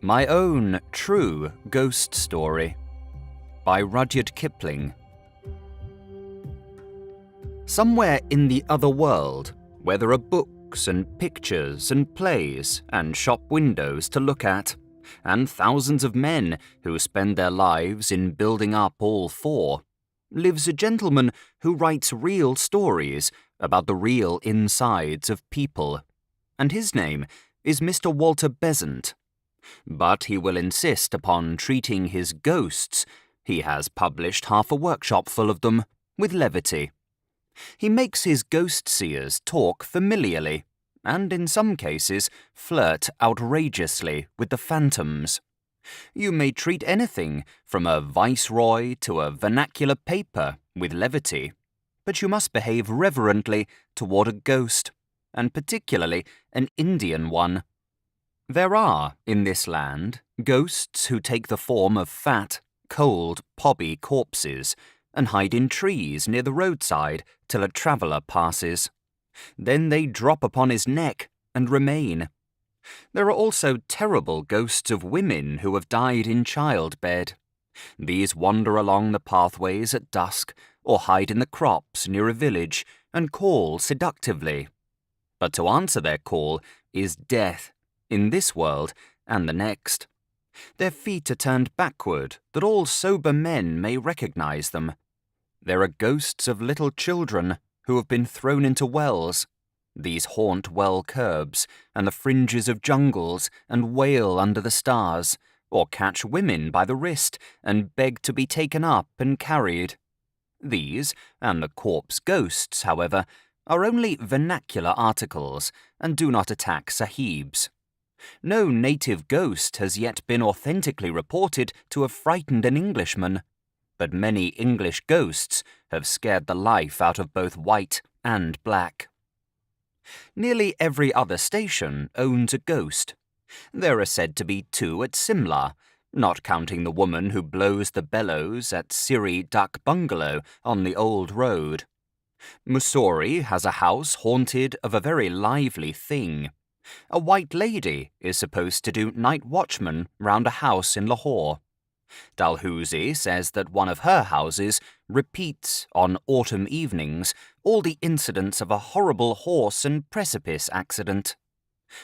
My Own True Ghost Story by Rudyard Kipling. Somewhere in the other world, where there are books and pictures and plays and shop windows to look at, and thousands of men who spend their lives in building up all four, lives a gentleman who writes real stories about the real insides of people, and his name is Mr. Walter Besant. But he will insist upon treating his ghosts, he has published half a workshop full of them, with levity. He makes his ghost-seers talk familiarly, and in some cases flirt outrageously with the phantoms. You may treat anything, from a viceroy to a vernacular paper, with levity, but you must behave reverently toward a ghost, and particularly an Indian one. There are, in this land, ghosts who take the form of fat, cold, pobby corpses and hide in trees near the roadside till a traveller passes. Then they drop upon his neck and remain. There are also terrible ghosts of women who have died in childbed. These wander along the pathways at dusk or hide in the crops near a village and call seductively. But to answer their call is death, in this world and the next. Their feet are turned backward, that all sober men may recognize them. There are ghosts of little children who have been thrown into wells. These haunt well curbs and the fringes of jungles and wail under the stars, or catch women by the wrist and beg to be taken up and carried. These, and the corpse ghosts, however, are only vernacular articles and do not attack sahibs. No native ghost has yet been authentically reported to have frightened an Englishman, but many English ghosts have scared the life out of both white and black. Nearly every other station owns a ghost. There are said to be 2 at Simla, not counting the woman who blows the bellows at Siri Duck Bungalow on the old road. Mussoorie has a house haunted of a very lively thing. A white lady is supposed to do night watchman round a house in Lahore. Dalhousie says that one of her houses repeats, on autumn evenings, all the incidents of a horrible horse and precipice accident.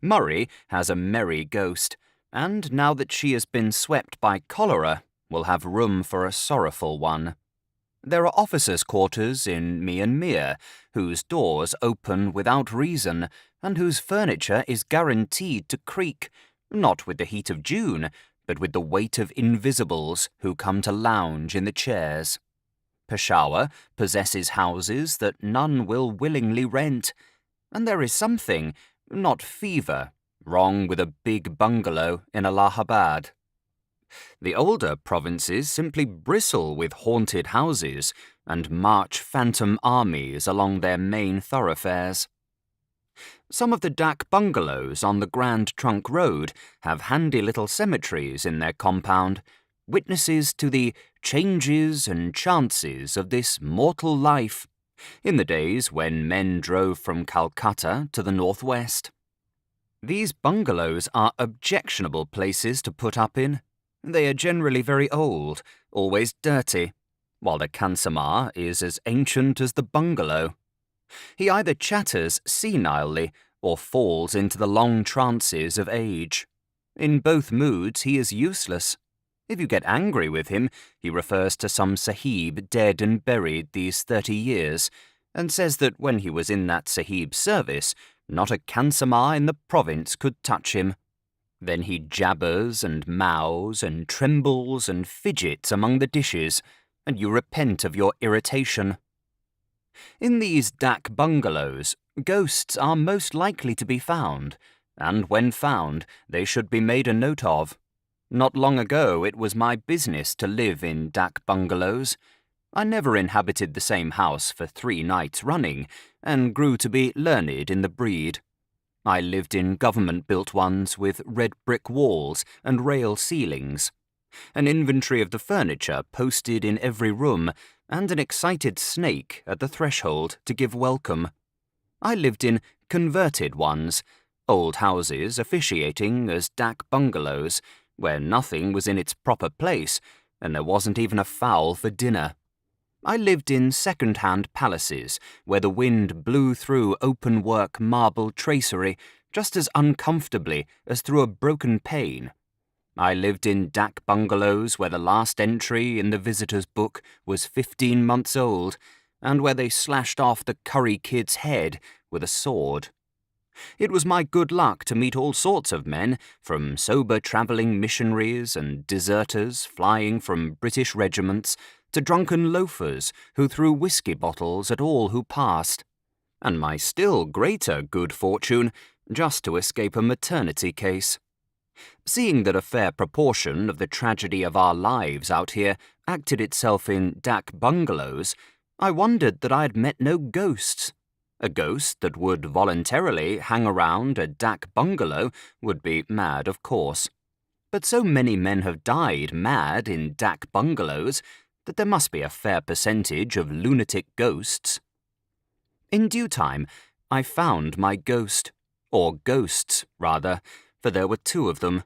Murray has a merry ghost, and now that she has been swept by cholera, will have room for a sorrowful one. There are officers' quarters in Myanmar, whose doors open without reason, and whose furniture is guaranteed to creak, not with the heat of June, but with the weight of invisibles who come to lounge in the chairs. Peshawar possesses houses that none will willingly rent, and there is something, not fever, wrong with a big bungalow in Allahabad. The older provinces simply bristle with haunted houses and march phantom armies along their main thoroughfares. Some of the dak bungalows on the Grand Trunk Road have handy little cemeteries in their compound, witnesses to the changes and chances of this mortal life, in the days when men drove from Calcutta to the northwest. These bungalows are objectionable places to put up in. They are generally very old, always dirty, while the khansamah is as ancient as the bungalow. He either chatters senilely or falls into the long trances of age. In both moods he is useless. If you get angry with him, he refers to some sahib dead and buried these 30 years, and says that when he was in that sahib's service, not a khansamah in the province could touch him. Then he jabbers and mows and trembles and fidgets among the dishes, and you repent of your irritation. In these dak bungalows, ghosts are most likely to be found, and when found, they should be made a note of. Not long ago it was my business to live in dak bungalows. I never inhabited the same house for 3 nights running, and grew to be learned in the breed. I lived in government-built ones with red brick walls and rail ceilings, an inventory of the furniture posted in every room, and an excited snake at the threshold to give welcome. I lived in converted ones, old houses officiating as dak bungalows, where nothing was in its proper place, and there wasn't even a fowl for dinner. I lived in second-hand palaces, where the wind blew through open-work marble tracery just as uncomfortably as through a broken pane. I lived in dak bungalows where the last entry in the visitor's book was 15 months old, and where they slashed off the curry kid's head with a sword. It was my good luck to meet all sorts of men, from sober travelling missionaries and deserters flying from British regiments to drunken loafers who threw whiskey bottles at all who passed, and my still greater good fortune just to escape a maternity case. Seeing that a fair proportion of the tragedy of our lives out here acted itself in dak bungalows, I wondered that I had met no ghosts. A ghost that would voluntarily hang around a dak bungalow would be mad, of course. But so many men have died mad in dak bungalows that there must be a fair percentage of lunatic ghosts. In due time, I found my ghost, or ghosts, rather, for there were two of them.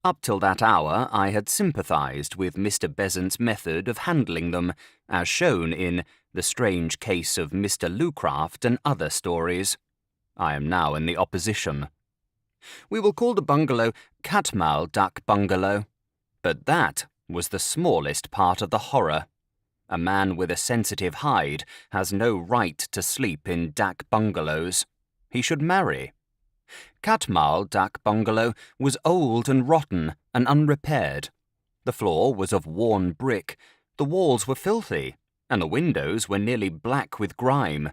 Up till that hour I had sympathised with Mr. Besant's method of handling them, as shown in The Strange Case of Mr. Lucraft and other stories. I am now in the opposition. We will call the bungalow Katmal Dak Bungalow, but that was the smallest part of the horror. A man with a sensitive hide has no right to sleep in dak bungalows. He should marry. Katmal Dak Bungalow was old and rotten and unrepaired. The floor was of worn brick, the walls were filthy, and the windows were nearly black with grime.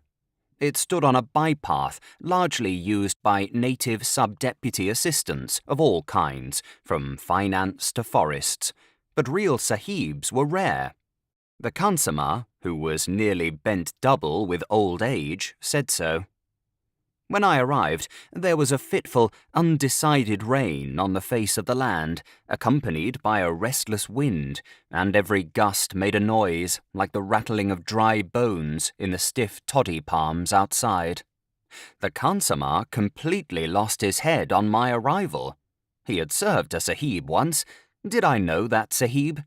It stood on a bypath largely used by native sub-deputy assistants of all kinds, from finance to forests, but real sahibs were rare. The Khansamah, who was nearly bent double with old age, said so. When I arrived, there was a fitful, undecided rain on the face of the land, accompanied by a restless wind, and every gust made a noise like the rattling of dry bones in the stiff toddy palms outside. The Khansamah completely lost his head on my arrival. He had served a sahib once. Did I know that sahib?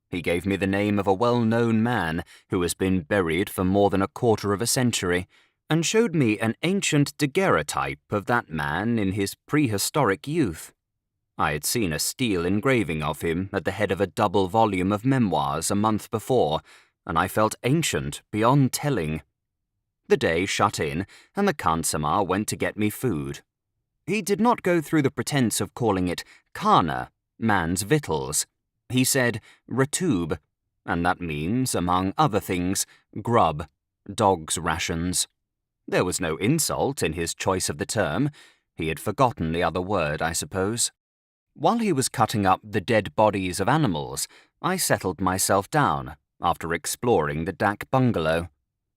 He gave me the name of a well-known man who has been buried for more than a quarter of a century, and showed me an ancient daguerreotype of that man in his prehistoric youth. I had seen a steel engraving of him at the head of a double volume of memoirs a month before, and I felt ancient beyond telling. The day shut in, and the Khansamah went to get me food. He did not go through the pretence of calling it khana, man's victuals. He said ratoob, and that means, among other things, grub, dog's rations. There was no insult in his choice of the term. He had forgotten the other word, I suppose. While he was cutting up the dead bodies of animals, I settled myself down, after exploring the dak bungalow.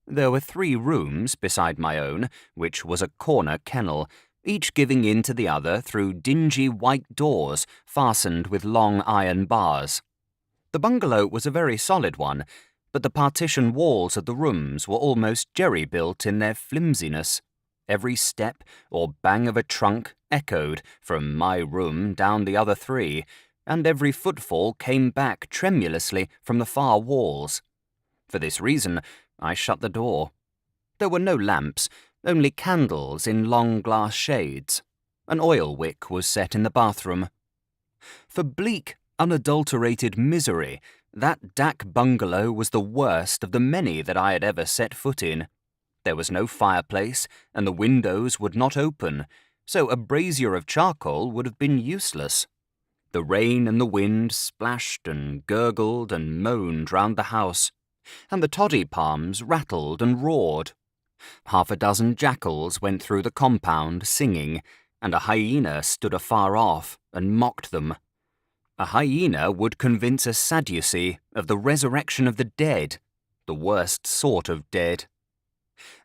There were 3 rooms beside my own, which was a corner kennel, each giving in to the other through dingy white doors fastened with long iron bars. The bungalow was a very solid one, but the partition walls of the rooms were almost jerry-built in their flimsiness. Every step or bang of a trunk echoed from my room down the other 3, and every footfall came back tremulously from the far walls. For this reason, I shut the door. There were no lamps, only candles in long glass shades. An oil wick was set in the bathroom. For bleak, unadulterated misery, that dak bungalow was the worst of the many that I had ever set foot in. There was no fireplace, and the windows would not open, so a brazier of charcoal would have been useless. The rain and the wind splashed and gurgled and moaned round the house, and the toddy palms rattled and roared. Half a dozen jackals went through the compound singing, and a hyena stood afar off and mocked them. A hyena would convince a Sadducee of the resurrection of the dead, the worst sort of dead.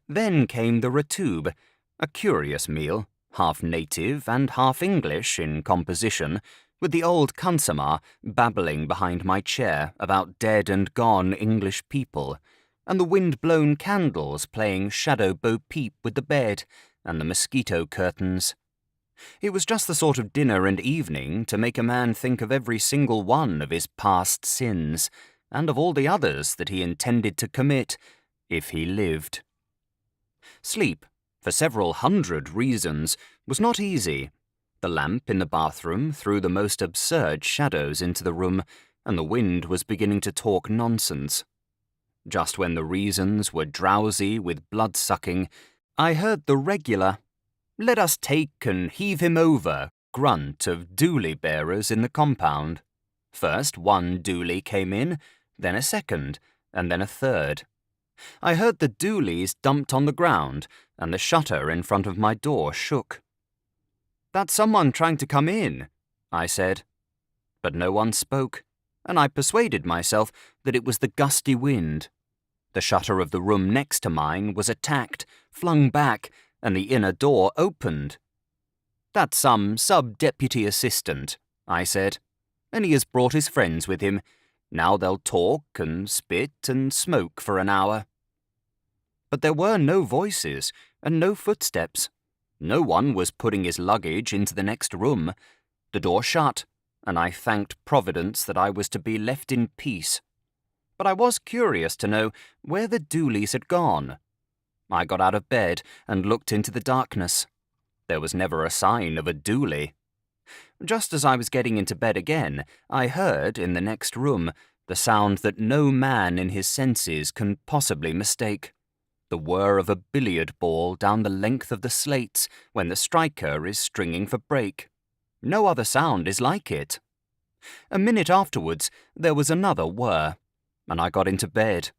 Then came the ratoob, a curious meal, half native and half English in composition, with the old Khansamah babbling behind my chair about dead and gone English people, and the wind-blown candles playing shadow bo-peep with the bed and the mosquito curtains. It was just the sort of dinner and evening to make a man think of every single one of his past sins, and of all the others that he intended to commit, if he lived. Sleep, for several hundred reasons, was not easy. The lamp in the bathroom threw the most absurd shadows into the room, and the wind was beginning to talk nonsense. Just when the reasons were drowsy with blood-sucking, I heard the regular, "Let us take and heave him over," grunt of dooley-bearers in the compound. First one dooley came in, then a second, and then a third. I heard the doolies dumped on the ground, and the shutter in front of my door shook. "That's someone trying to come in," I said. But no one spoke, and I persuaded myself that it was the gusty wind. The shutter of the room next to mine was attacked, flung back, and the inner door opened. "That's some sub-deputy assistant," I said, "and he has brought his friends with him. Now they'll talk and spit and smoke for an hour." But there were no voices and no footsteps. No one was putting his luggage into the next room. The door shut, and I thanked Providence that I was to be left in peace. But I was curious to know where the doolies had gone. I got out of bed and looked into the darkness. There was never a sign of a dooley. Just as I was getting into bed again, I heard, in the next room, the sound that no man in his senses can possibly mistake. The whir of a billiard ball down the length of the slates when the striker is stringing for break. No other sound is like it. A minute afterwards, there was another whir, and I got into bed.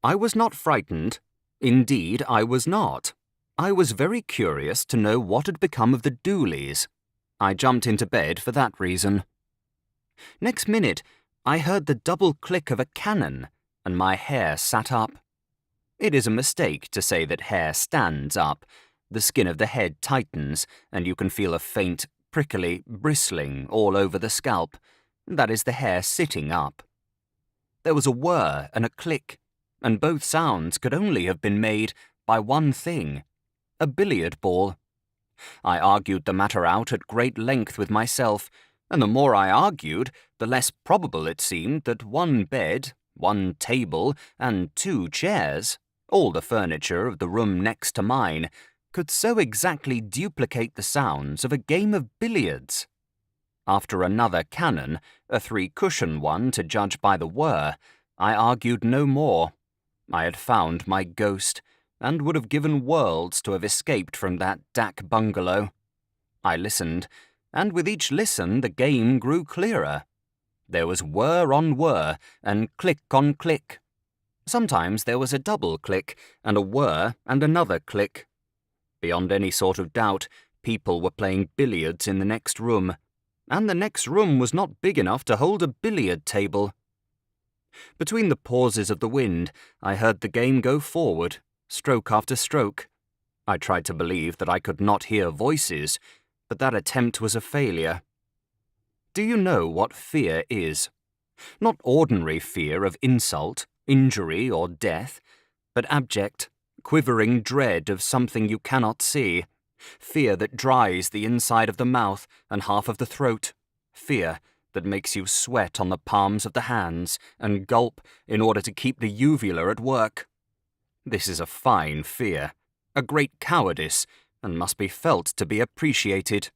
I was not frightened. Indeed, I was not. I was very curious to know what had become of the doolies. I jumped into bed for that reason. Next minute, I heard the double click of a cannon, and my hair sat up. It is a mistake to say that hair stands up. The skin of the head tightens, and you can feel a faint, prickly bristling all over the scalp. That is the hair sitting up. There was a whir and a click, and both sounds could only have been made by one thing, a billiard ball. I argued the matter out at great length with myself, and the more I argued, the less probable it seemed that one bed, one table, and 2 chairs, all the furniture of the room next to mine, could so exactly duplicate the sounds of a game of billiards. After another cannon, a 3-cushion one to judge by the whir, I argued no more. I had found my ghost, and would have given worlds to have escaped from that dak bungalow. I listened, and with each listen the game grew clearer. There was whir on whir, and click on click. Sometimes there was a double click, and a whir and another click. Beyond any sort of doubt, people were playing billiards in the next room, and the next room was not big enough to hold a billiard table. Between the pauses of the wind, I heard the game go forward, stroke after stroke. I tried to believe that I could not hear voices, but that attempt was a failure. Do you know what fear is? Not ordinary fear of insult, injury, or death, but abject, quivering dread of something you cannot see. Fear that dries the inside of the mouth and half of the throat. Fear that makes you sweat on the palms of the hands and gulp in order to keep the uvula at work. This is a fine fear, a great cowardice, and must be felt to be appreciated.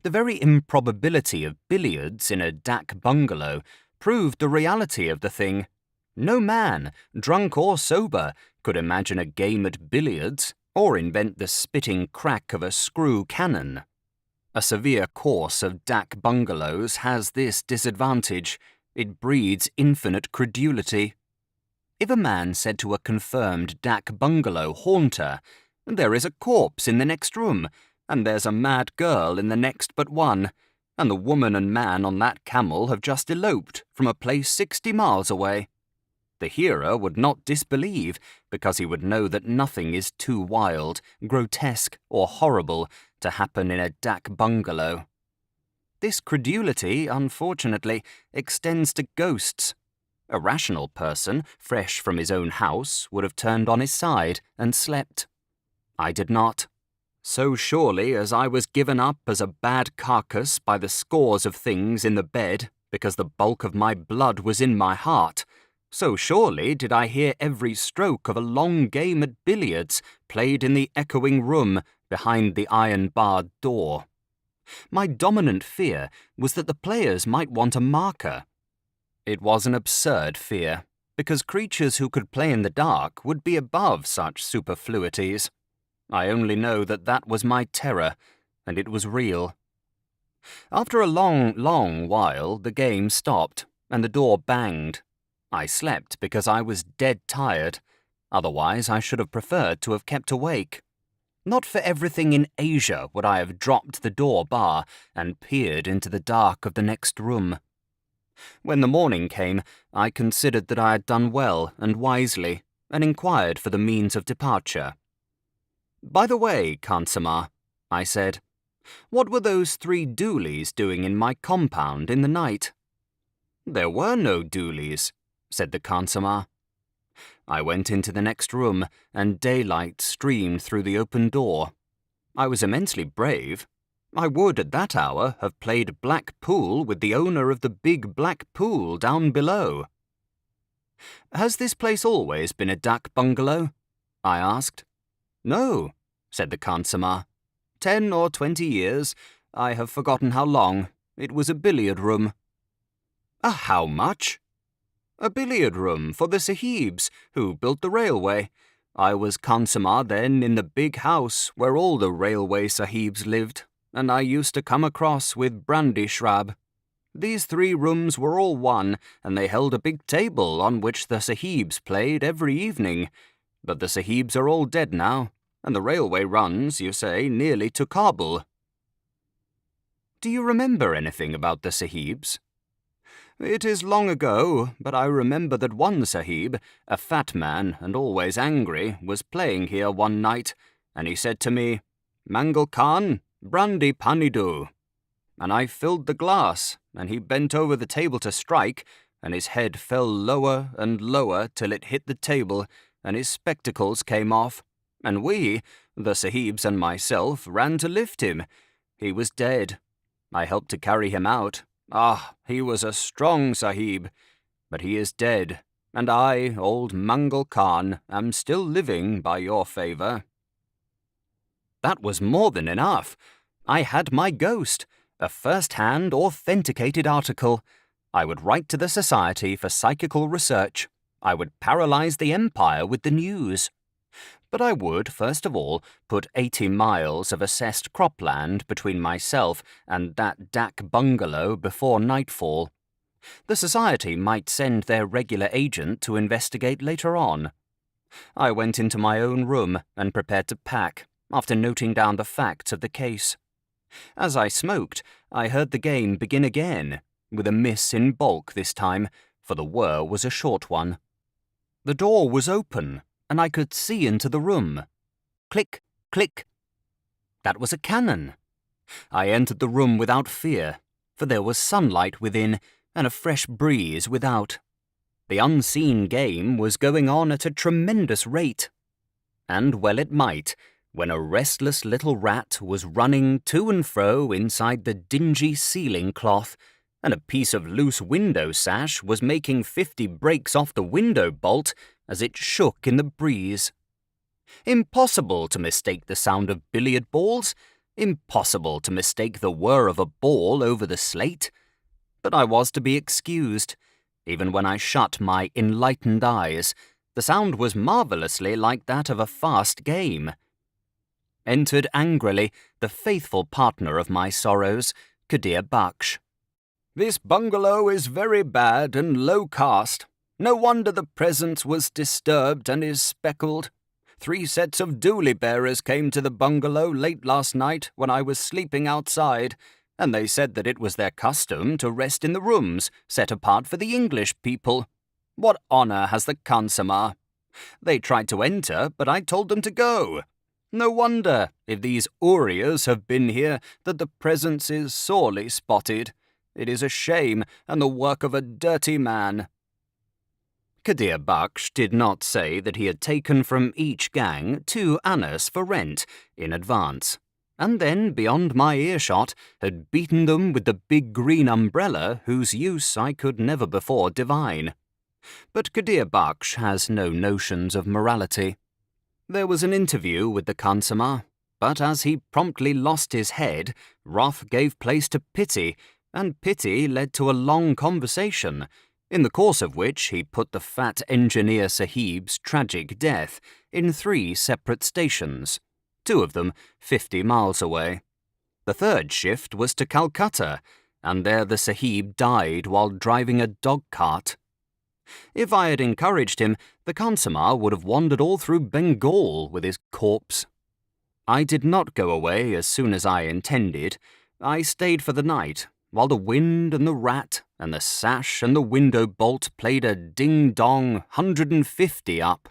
The very improbability of billiards in a dak bungalow proved the reality of the thing. No man, drunk or sober, could imagine a game at billiards or invent the spitting crack of a screw cannon. A severe course of dak bungalows has this disadvantage: it breeds infinite credulity. If a man said to a confirmed dak bungalow haunter, "There is a corpse in the next room, and there's a mad girl in the next but one, and the woman and man on that camel have just eloped from a place 60 miles away," the hearer would not disbelieve, because he would know that nothing is too wild, grotesque, or horrible to happen in a dak bungalow. This credulity, unfortunately, extends to ghosts. A rational person, fresh from his own house, would have turned on his side and slept. I did not. So surely as I was given up as a bad carcass by the scores of things in the bed because the bulk of my blood was in my heart, so surely did I hear every stroke of a long game at billiards played in the echoing room behind the iron-barred door. My dominant fear was that the players might want a marker. It was an absurd fear, because creatures who could play in the dark would be above such superfluities. I only know that that was my terror, and it was real. After a long, long while, the game stopped, and the door banged. I slept because I was dead tired. Otherwise, I should have preferred to have kept awake. Not for everything in Asia would I have dropped the door bar and peered into the dark of the next room. When the morning came, I considered that I had done well and wisely, and inquired for the means of departure. "By the way, Khansamah," I said, "what were those 3 doolies doing in my compound in the night?" "There were no doolies," said the Khansamah. I went into the next room, and daylight streamed through the open door. I was immensely brave. I would, at that hour, have played black pool with the owner of the big black pool down below. "Has this place always been a dak bungalow?" I asked. "No," said the Khansamah. 10 or 20 years. I have forgotten how long. It was a billiard room." "A how much?" "A billiard room for the Sahibs, who built the railway. I was Khansamah then in the big house where all the railway Sahibs lived, and I used to come across with brandy shrab. These 3 rooms were all one, and they held a big table on which the Sahibs played every evening. But the Sahibs are all dead now, and the railway runs, you say, nearly to Kabul." "Do you remember anything about the Sahibs?" "It is long ago, but I remember that one Sahib, a fat man and always angry, was playing here one night, and he said to me, 'Mangal Khan, brandy pani do.' And I filled the glass, and he bent over the table to strike, and his head fell lower and lower till it hit the table, and his spectacles came off, and we, the Sahibs and myself, ran to lift him. He was dead. I helped to carry him out. Ah, he was a strong Sahib. But he is dead, and I, old Mangal Khan, am still living by your favour." That was more than enough. I had my ghost, a first-hand, authenticated article. I would write to the Society for Psychical Research. I would paralyse the Empire with the news. But I would, first of all, put 80 miles of assessed cropland between myself and that dak bungalow before nightfall. The Society might send their regular agent to investigate later on. I went into my own room and prepared to pack, after noting down the facts of the case. As I smoked, I heard the game begin again, with a miss in bulk this time, for the whir was a short one. The door was open, and I could see into the room. Click, click. That was a cannon. I entered the room without fear, for there was sunlight within and a fresh breeze without. The unseen game was going on at a tremendous rate. And well it might, when a restless little rat was running to and fro inside the dingy ceiling cloth, and a piece of loose window sash was making 50 breaks off the window bolt as it shook in the breeze. Impossible to mistake the sound of billiard balls. Impossible to mistake the whir of a ball over the slate. But I was to be excused. Even when I shut my enlightened eyes, the sound was marvellously like that of a fast game. Entered angrily the faithful partner of my sorrows, Kadir Baksh. "This bungalow is very bad and low caste. No wonder the presence was disturbed and is speckled. 3 sets of dooli bearers came to the bungalow late last night when I was sleeping outside, and they said that it was their custom to rest in the rooms set apart for the English people. What honour has the Khansamah? They tried to enter, but I told them to go. No wonder, if these Urias have been here, that the presence is sorely spotted. It is a shame, and the work of a dirty man." Kadir Baksh did not say that he had taken from each gang 2 annas for rent in advance, and then, beyond my earshot, had beaten them with the big green umbrella whose use I could never before divine. But Kadir Baksh has no notions of morality. There was an interview with the Khansamah, but as he promptly lost his head, wrath gave place to pity, and pity led to a long conversation, in the course of which he put the fat engineer sahib's tragic death in 3 separate stations, 2 of them 50 miles away. The 3rd shift was to Calcutta, and there the sahib died while driving a dog cart. If I had encouraged him, the Khansamah would have wandered all through Bengal with his corpse. I did not go away as soon as I intended. I stayed for the night, while the wind and the rat and the sash and the window bolt played a ding-dong 150 up.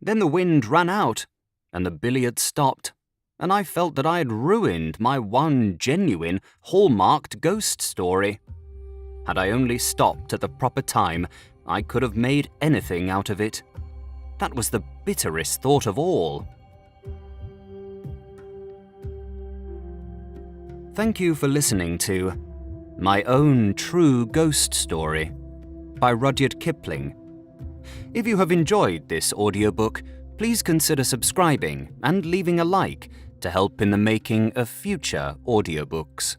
Then the wind ran out, and the billiard stopped, and I felt that I had ruined my one genuine, hallmarked ghost story. Had I only stopped at the proper time, I could have made anything out of it. That was the bitterest thought of all. Thank you for listening to My Own True Ghost Story by Rudyard Kipling. If you have enjoyed this audiobook, please consider subscribing and leaving a like to help in the making of future audiobooks.